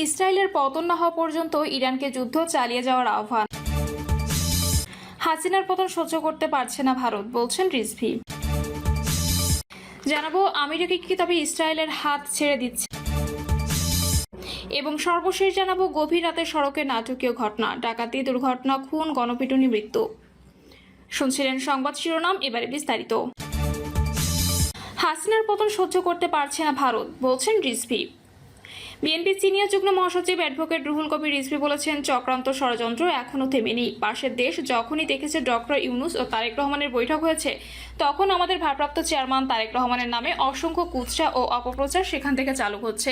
ইসরায়েলের পতন না হওয়া পর্যন্ত ইরানকে যুদ্ধ চালিয়ে যাওয়ার আহ্বান। হাসিনার পতন সহ্য করতে পারছে না ভারত, বলছেন রিজভী। জানাবো আমেরিকা কি তবে ইসরায়েলের হাত ছেড়ে দিচ্ছে, এবং সর্বশেষ জানাবো গভীর রাতে সড়কে নাটকীয় ঘটনা, ডাকাতি, দুর্ঘটনা, খুন, গণপিটুনি, মৃত্যু। শুনছিলেন সংবাদ শিরোনাম, এবারে বিস্তারিত। হাসিনার পতন সহ্য করতে পারছে না ভারত, বলছেন রিজভী। বিএনপি সিনিয়র যুগ্ম মহাসচিব অ্যাডভোকেট রুহুল কবির রিজভী বলেছেন, চক্রান্ত ষড়যন্ত্র এখনও থেমেনি। পাশের দেশ যখনই দেখেছে ডক্টর ইউনূস ও তারেক রহমানের বৈঠক হয়েছে, তখন আমাদের ভারপ্রাপ্ত চেয়ারম্যান তারেক রহমানের নামে অসংখ্য কুৎসা ও অপপ্রচার সেখান থেকে চালু হচ্ছে।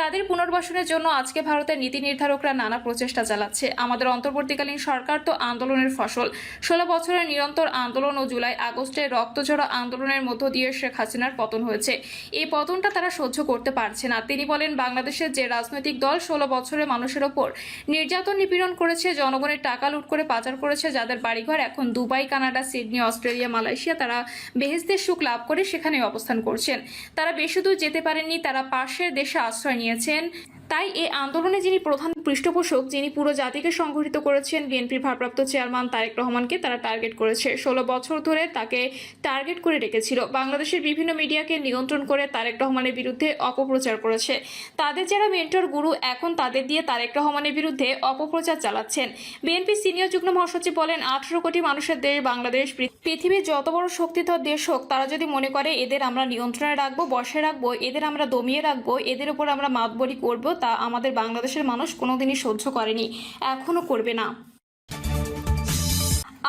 তাদের পুনর্বাসনের জন্য আজকে ভারতের নীতি নির্ধারকরা নানা প্রচেষ্টা চালাচ্ছে। আমাদের অন্তর্বর্তীকালীন সরকার তো আন্দোলনের ফসল। 16 বছরের নিরন্তর আন্দোলন ও জুলাই আগস্টে রক্তঝরা আন্দোলনের মধ্য দিয়ে শেখ হাসিনার পতন হয়েছে। এই পতনটা তারা সহ্য করতে পারছে না। তিনি বলেন, বাংলাদেশের যে রাজনৈতিক দল 16 বছরে মানুষের ওপর নির্যাতন নিপীড়ন করেছে, জনগণের টাকা লুট করে পাচার করেছে, যাদের বাড়িঘর এখন Dubai, Canada, Sydney, Australia, Malaysia, তারা বেহেশতের সুখ লাভ করে সেখানে অবস্থান করছেন। তারা বেশি দূর যেতে পারেননি, তারা পাশের দেশে আশ্রয় নিয়েছেন। তাই এই আন্দোলনে যিনি প্রধান পৃষ্ঠপোষক, যিনি পুরো জাতিকে সংগঠিত করেছেন, বিএনপির ভারপ্রাপ্ত চেয়ারম্যান তারেক রহমানকে তারা টার্গেট করেছে। 16 বছর ধরে তাকে টার্গেট করে রেখেছিল। বাংলাদেশের বিভিন্ন মিডিয়াকে নিয়ন্ত্রণ করে তারেক রহমানের বিরুদ্ধে অপপ্রচার করেছে। তাদের যারা মেন্টর গুরু, এখন তাদের দিয়ে তারেক রহমানের বিরুদ্ধে অপপ্রচার চালাচ্ছেন। বিএনপি সিনিয়র যুগ্ম মহাসচিব বলেন, 18 কোটি মানুষের দেশ বাংলাদেশ পৃথিবীর যত বড় শক্তিধর দেশ হোক, তারা যদি মনে করে এদের আমরা নিয়ন্ত্রণে রাখবো, বসে রাখবো, এদের আমরা দমিয়ে রাখবো, এদের উপর আমরা মাতবরি করবো, তা আমাদের বাংলাদেশের মানুষ কোনোদিনই সহ্য করেনি, এখনো করবে না।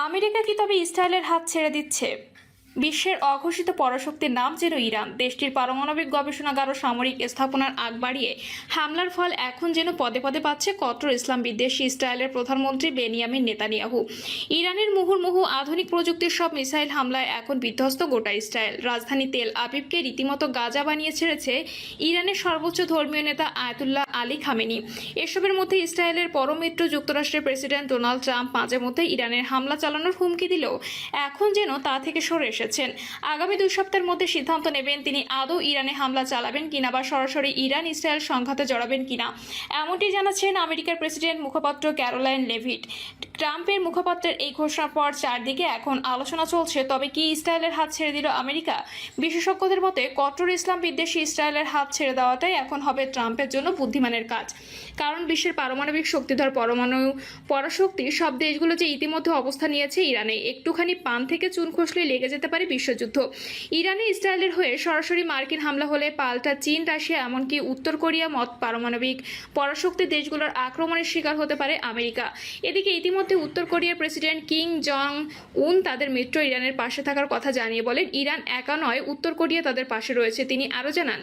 আমেরিকা কি তবে ইসরায়েলের হাত ছেড়ে দিচ্ছে? বিশ্বের অঘোষিত পরাশক্তির নাম যেন ইরান। দেশটির পারমাণবিক গবেষণাগার ও সামরিক স্থাপনার আগ বাড়িয়ে হামলার ফল এখন যেন পদে পদে পাচ্ছে কট্টর ইসলাম বিদ্বেষী ইসরায়েলের প্রধানমন্ত্রী বেনিয়ামিন নেতানিয়াহু। ইরানের মুহুর্মুহু আধুনিক প্রযুক্তির সব মিসাইল হামলায় এখন বিধ্বস্ত গোটা ইসরায়েল। রাজধানী তেল আবিবকে রীতিমতো গাজা বানিয়ে ছেড়েছে ইরানের সর্বোচ্চ ধর্মীয় নেতা আয়াতুল্লাহ আলী খামেনি। এসবের মধ্যে ইসরায়েলের পরম মিত্র যুক্তরাষ্ট্রের প্রেসিডেন্ট ডোনাল্ড ট্রাম্প মাঝে মধ্যে ইরানের হামলা চালানোর হুমকি দিলেও এখন যেন তা থেকে সরে এসেছে। আগামী 2 সপ্তাহের মধ্যে সিদ্ধান্ত নেবেন তিনি আদৌ ইরানে হামলা চালাবেন কিনা বা সরাসরি ইরান ইসরায়েল সংঘাতে জড়াবেন কিনা, এমনটি জানাচ্ছেন আমেরিকার প্রেসিডেন্ট মুখপাত্র ক্যারোলাইন লেভিট। ট্রাম্পের মুখপাত্রের এই ঘোষণার পর চারদিকে এখন আলোচনা চলছে, তবে কি ইসরায়েলের হাত ছেড়ে দিল আমেরিকা? বিশেষজ্ঞদের মতে কট্টর ইসলাম বিদ্বেষী ইসরায়েলের হাত ছেড়ে দেওয়াটাই এখন হবে ট্রাম্পের জন্য বুদ্ধিমানের কাজ। কারণ বিশ্বের পারমাণবিক শক্তিধর পরাশক্তি সব দেশগুলো যে ইতিমধ্যে অবস্থান নিয়েছে ইরানে, একটুখানি পান থেকে চুন খসলে লেগে যেতে পারে বিশ্বযুদ্ধ। ইরানে ইসরায়েলের হয়ে সরাসরি মার্কিন হামলা হলে পাল্টা চীন, রাশিয়া, এমনকি উত্তর কোরিয়া মত পারমাণবিক পরাশক্তি দেশগুলোর আক্রমণের শিকার হতে পারে আমেরিকা। এদিকে ইতিমধ্যে উত্তর কোরিয়ার প্রেসিডেন্ট কিম জং উন তাদের মিত্র ইরানের পাশে থাকার কথা জানিয়ে বলেন, ইরান একা নয়, উত্তর কোরিয়া তাদের পাশে রয়েছে। তিনি আরও জানান,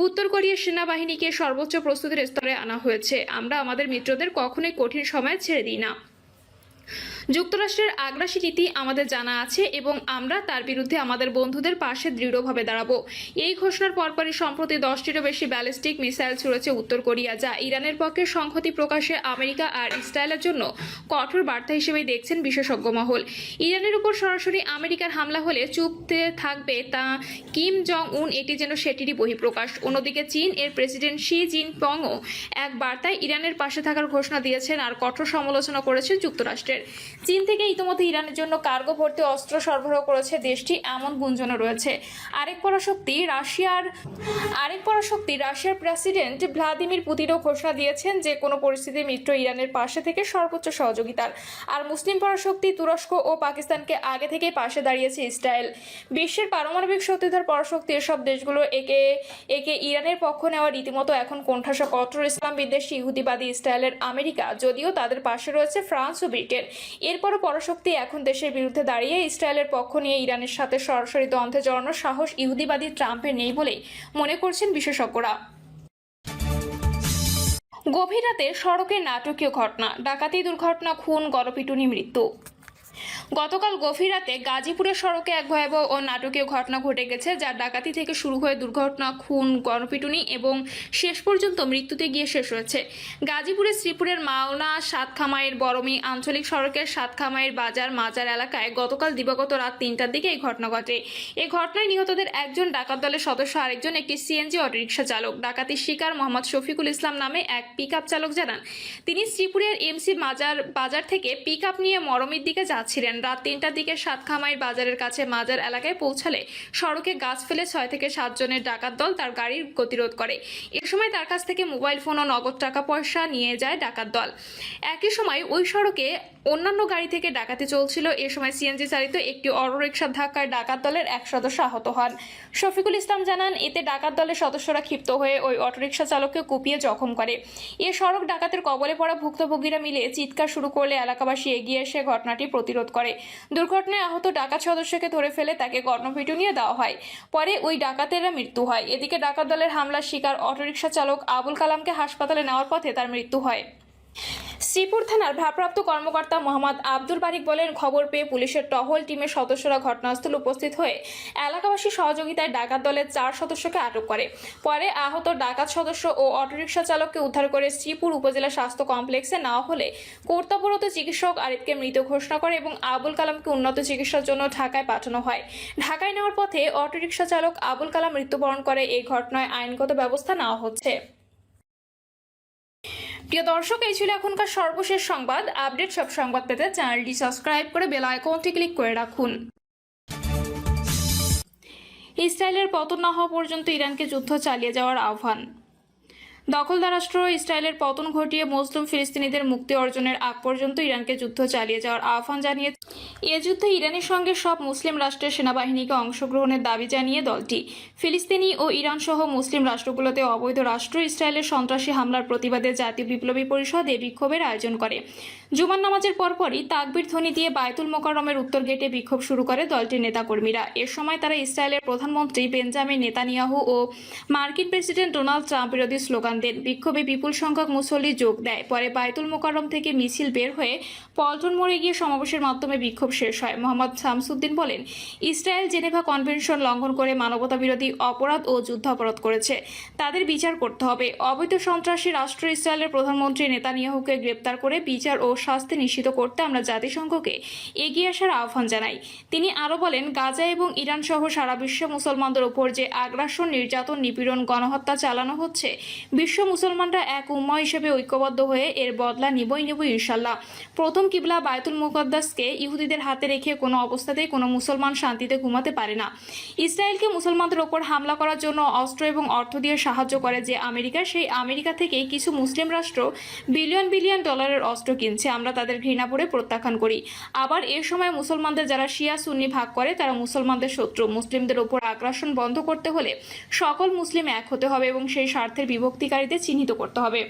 উত্তর কোরিয়ার সেনাবাহিনীকে সর্বোচ্চ প্রস্তুতির স্তরে আনা হয়েছে। আমরা আমাদের মিত্রদের কখনোই কঠিন সময় ছেড়ে দিই না। যুক্তরাষ্ট্রের আগ্রাসী নীতি আমাদের জানা আছে এবং আমরা তার বিরুদ্ধে আমাদের বন্ধুদের পাশে দৃঢ়ভাবে দাঁড়াবো। এই ঘোষণার পরপরই সম্প্রতি 10টিরও বেশি ব্যালিস্টিক মিসাইল ছুড়েছে উত্তর কোরিয়া, যা ইরানের পক্ষে সংহতি প্রকাশে আমেরিকা আর ইসরায়েলের জন্য কঠোর বার্তা হিসেবেই দেখছেন বিশেষজ্ঞ মহল। ইরানের উপর সরাসরি আমেরিকার হামলা হলে চুপতে থাকবে তা কিম জং উন, এটি যেন সেটিরই বহিঃপ্রকাশ। অন্যদিকে চীন এর প্রেসিডেন্ট শি জিনপিংও এক বার্তায় ইরানের পাশে থাকার ঘোষণা দিয়েছেন আর কঠোর সমালোচনা করেছেন যুক্তরাষ্ট্রের। চীন থেকে ইতিমধ্যে ইরানের জন্য কার্গো ভর্তি অস্ত্র সরবরাহ করেছে দেশটি, এমন গুঞ্জনও রয়েছে। আরেক পরাশক্তি রাশিয়ার প্রেসিডেন্ট ভ্লাদিমির পুতিনও ঘোষণা দিয়েছেন যে কোনো পরিস্থিতি মিত্র ইরানের পাশে থেকে সর্বোচ্চ সহযোগিতার। আর মুসলিম পরাশক্তি তুরস্ক ও পাকিস্তানকে আগে থেকে পাশে দাঁড়িয়েছে ইসরায়েল। বিশ্বের পারমাণবিক শক্তিধর পরাশক্তি এসব দেশগুলো একে ইরানের পক্ষ নেওয়া রীতিমতো এখন কোণঠাসা কট্টর ইসলাম বিদ্বেষী ইহুদিবাদী ইসরায়েলের আমেরিকা, যদিও তাদের পাশে রয়েছে ফ্রান্স ও ব্রিটেন। এরপরও পরাশক্তি এখন দেশের বিরুদ্ধে দাঁড়িয়ে ইসরায়েলের পক্ষ নিয়ে ইরানের সাথে সরাসরি দ্বন্দ্বে জড়ানোর সাহস ইহুদিবাদী ট্রাম্পের নেই বলেই মনে করছেন বিশেষজ্ঞরা। গভীর রাতে সড়কে নাটকীয় ঘটনা, ডাকাতি, দুর্ঘটনা, খুন, গণপিটুনি, মৃত্যু। গতকাল গভীর রাতে গাজীপুরের সড়কে এক ভয়াবহ ও নাটকীয় ঘটনা ঘটে গেছে, যা ডাকাতি থেকে শুরু হয়ে দুর্ঘটনা, খুন, গণপিটুনি এবং শেষ পর্যন্ত মৃত্যুতে গিয়ে শেষ হয়েছে। গাজীপুরের শ্রীপুরের মাওনা সাতখামাইয়ের বরমী আঞ্চলিক সড়কের সাতখামাইয়ের বাজার মাজার এলাকায় গতকাল দিবাগত রাত ৩টার দিকে এই ঘটনা ঘটে। এই ঘটনায় নিহতদের একজন ডাকাত দলের সদস্য, আরেকজন একটি সিএনজি অটোরিকশা চালক। ডাকাতির শিকার মোহাম্মদ শফিকুল ইসলাম নামে এক পিকআপ চালক জানান, তিনি শ্রীপুরের এমসি বাজার থেকে পিকআপ নিয়ে মরমির দিকে যাচ্ছিলেন। রাত ৩টার দিকে সাতখামাইয়ের বাজারের কাছে মাজার এলাকায় পৌঁছালে সড়কে গাছ ফেলে ৬ থেকে ৭ জনের ডাকাত দল তার গাড়ির গতিরোধ করে। এ সময় তার কাছ থেকে মোবাইল ফোন ও নগদ টাকা পয়সা নিয়ে যায় ডাকাত দল। একই সময় ওই সড়কে অন্যান্য গাড়ি থেকে ডাকাতি চলছিল। এ সময় সিএনজি চালিত একটি অটোরিকশার ধাক্কায় ডাকাত দলের এক সদস্য আহত হন। শফিকুল ইসলাম জানান, এতে ডাকাত দলের সদস্যরা ক্ষিপ্ত হয়ে ওই অটোরিকশা চালককে কুপিয়ে জখম করে। এ সড়ক ডাকাতের কবলে পড়া ভুক্তভোগীরা মিলে চিৎকার শুরু করলে এলাকাবাসী এগিয়ে এসে ঘটনাটি প্রতিরোধ করে। দুর্ঘটনায় আহত ডাকাত সদস্যকে ধরে ফেলে তাকে গণপিটুনিয়ে দেওয়া হয়। পরে ওই ডাকাতেরা মৃত্যু হয়। এদিকে ডাকাত দলের হামলার শিকার অটোরিকশা চালক আবুল কালামকে হাসপাতালে নেওয়ার পথে তার মৃত্যু হয়। শ্রীপুর থানার ভারপ্রাপ্ত কর্মকর্তা মোহাম্মদ আব্দুল বারিক বলেন, খবর পেয়ে পুলিশের টহল টিমের সদস্যরা ঘটনাস্থলে উপস্থিত হয়ে এলাকাবাসীর সহযোগিতায় ডাকাত দলের ৪ সদস্যকে আটক করে। পরে আহত ডাকাত সদস্য ও অটোরিকশা চালককে উদ্ধার করে শ্রীপুর উপজেলা স্বাস্থ্য কমপ্লেক্সে নেওয়া হলে কর্তব্যরত চিকিৎসক আরিফকে মৃত ঘোষণা করে এবং আবুল কালামকে উন্নত চিকিৎসার জন্য ঢাকায় পাঠানো হয়। ঢাকায় নেওয়ার পথে অটোরিকশা চালক আবুল কালাম মৃত্যুবরণ করে। এই ঘটনায় আইনগত ব্যবস্থা নেওয়া হচ্ছে। প্রিয় দর্শক, এই ছিল এখনকার সর্বশেষ সংবাদ। আপডেট সব সংবাদ পেতে চ্যানেলটি সাবস্ক্রাইব করে বেল আইকনটি ক্লিক করে রাখুন। ইসরায়েলের পতন না হওয়া পর্যন্ত ইরানকে যুদ্ধ চালিয়ে যাওয়ার আহ্বান। দখলদার রাষ্ট্র ইসরায়েলের পতন ঘটিয়ে মুসলিম ফিলিস্তিনিদের মুক্তি অর্জনের আগ পর্যন্ত ইরানকে যুদ্ধ চালিয়ে যাওয়ার আহ্বান জানিয়েছে। এ যুদ্ধে ইরানের সঙ্গে সব মুসলিম রাষ্ট্রের সেনাবাহিনীকে অংশগ্রহণের দাবি জানিয়ে দলটি ফিলিস্তিনি ও ইরান সহ মুসলিম রাষ্ট্রগুলোতে অবৈধ রাষ্ট্র ইসরায়েলের সন্ত্রাসী হামলার প্রতিবাদে জাতীয় বিপ্লবী পরিষদ এ বিক্ষোভের আয়োজন করে। জুমার নামাজের পরপরই তাকবীর ধ্বনি দিয়ে বায়তুল মোকাররমের উত্তর গেটে বিক্ষোভ শুরু করে দলটির নেতাকর্মীরা। এর সময় তারা ইসরায়েলের প্রধানমন্ত্রী বেঞ্জামিন নেতানিয়াহু ও মার্কিন প্রেসিডেন্ট ডোনাল্ড ট্রাম্প বিরোধী স্লোগান দেন। বিক্ষোভে বিপুল সংখ্যক মুসল্লি যোগ দেয়। পরে বায়তুল মোকাররম থেকে মিছিল বের হয়ে পল্টন মোড়ে গিয়ে সমাবেশের মাধ্যমে বিক্ষোভ শেষ হয়। মোহাম্মদ শামসুদ্দিন বলেন, ইসরায়েল জেনেভা কনভেনশন লঙ্ঘন করে মানবতা বিরোধী অপরাধ ও যুদ্ধাপরাধ করেছে, তাদের বিচার করতে হবে। অবৈধ সন্ত্রাসী রাষ্ট্র ইসরায়েলের প্রধানমন্ত্রী নেতানিয়াহুকে গ্রেপ্তার করে বিচার ও শাস্তি নিশ্চিত করতে আমরা জাতিসংঘকে এগিয়ে আসার আহ্বান জানাই। তিনি আরও বলেন, গাজা এবং ইরান সহ সারা বিশ্বে মুসলমানদের ওপর যে আগ্রাসন, নির্যাতন, নিপীড়ন, গণহত্যা চালানো হচ্ছে, বিশ্ব মুসলমানরা এক উম্মাহ হিসেবে ঐক্যবদ্ধ হয়ে এর বদলা নিবই ইনশাল্লাহ। প্রথম কিবলা বায়তুল মুকদ্দাসকে ইহুদিদের হাতে রেখে কোনো অবস্থাতেই কোনো মুসলমান শান্তিতে ঘুমাতে পারে না। ইসরায়েলকে মুসলমানদের ওপর হামলা করার জন্য অস্ত্র এবং অর্থ দিয়ে সাহায্য করে যে আমেরিকা, সেই আমেরিকা থেকেই কিছু মুসলিম রাষ্ট্র বিলিয়ন বিলিয়ন ডলারের অস্ত্র কিনছে। আমরা তাদের ঘৃণা করে প্রত্যাখ্যান করি। আবার এর সময় মুসলমানদের যারা শিয়া সুন্নি ভাগ করে তারা মুসলমানদের শত্রু। মুসলিমদের ওপর আগ্রাসন বন্ধ করতে হলে সকল মুসলিম এক হতে হবে এবং সেই স্বার্থের বিভক্তিকারীদের চিহ্নিত করতে হবে।